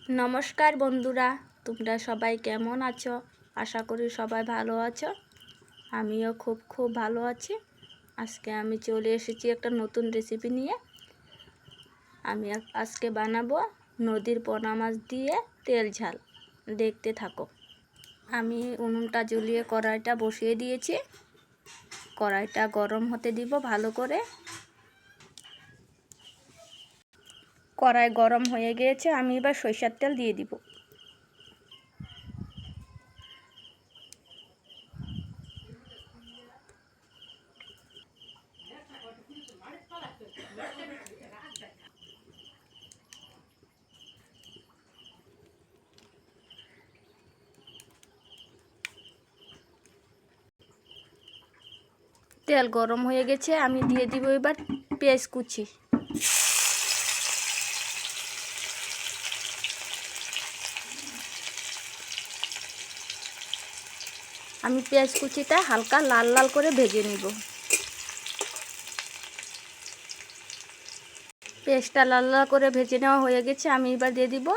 নমস্কার বন্ধুরা, তোমরা সবাই কেমন আছো? আশা করি সবাই ভালো আছো। আমিও খুব ভালো আছি। আজকে আমি চলে এসেছি একটা নতুন রেসিপি নিয়ে। আমি আজকে বানাবো নদীর পোনা মাছ দিয়ে তেল ঝাল। দেখতে থাকো। আমি উনুনটা জ্বলিয়ে কড়াইটা বসিয়ে দিয়েছি। কড়াইটা গরম হতে দিব ভালো করে। কড়াই গরম হয়ে গিয়েছে, আমি এবার সরিষার তেল দিয়ে দিব। তেল গরম হয়ে গেছে, আমি দিয়ে দিব এবার পেঁয়াজ কুচি। আমি পেঁয়াজ কুচিটা হালকা লাল লাল করে ভেজে নিব। পেঁয়াজটা লাল লাল করে ভেজে নেওয়া হয়ে গেছে, আমি এবার দিয়ে দিব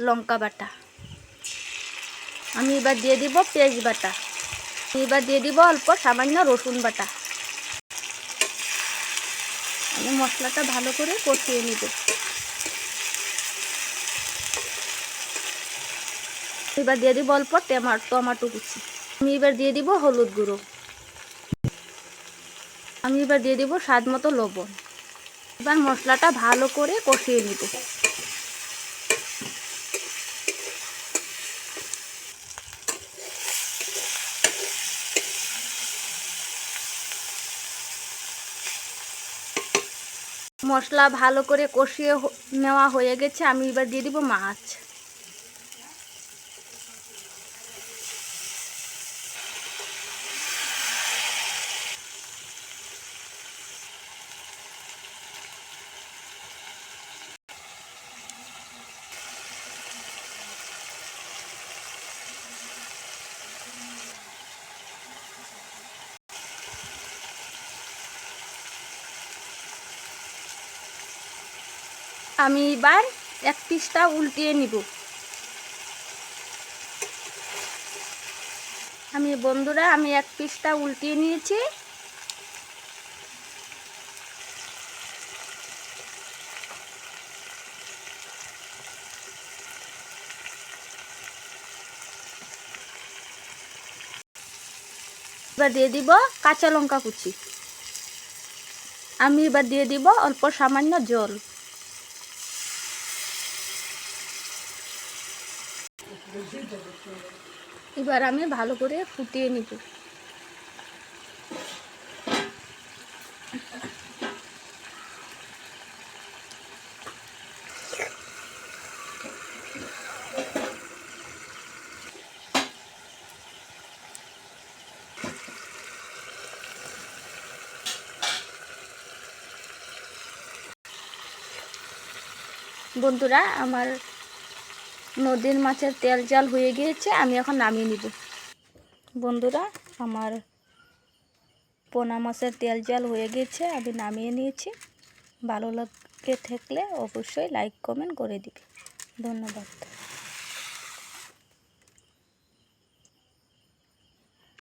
লঙ্কা বাটা। আমি এবার দিয়ে দিব পেঁয়াজ বাটা। এবার দিয়ে দিব অল্প সামান্য রসুন বাটা। আমি মশলাটা ভালো করে কষিয়ে নিব। এবার দিয়ে দিব অল্প টমেটো কুচি। আমি এবার দিয়ে দিব হলুদ গুঁড়ো। আমি এবার দিয়ে দিব স্বাদ মতো লবণ। এবার মশলাটা ভালো করে কষিয়ে নিব। মশলা ভালো করে কষিয়ে নেওয়া হয়ে গেছে, আমি এবার দিয়ে দিব মাছ। আমি এবার এক পিসটা উল্টিয়ে নিব। আমি এক পিসটা উল্টিয়ে নিয়েছি। এবার দিয়ে দিব কাঁচা লঙ্কা কুচি। আমি এবার দিয়ে দিব অল্প সামান্য জল। এবার আমি ভালো করে ফুটিয়ে নিব। বন্ধুরা, আমার নদীর মাছের তেল ঝাল হয়ে গিয়েছে, আমি এখন নামিয়ে নিব। বন্ধুরা, আমার পোনা মাছের তেল ঝাল হয়ে গেছে, আমি নামিয়ে নিয়েছি। ভালো লাগে থাকলে অবশ্যই লাইক কমেন্ট করে দিবে। ধন্যবাদ।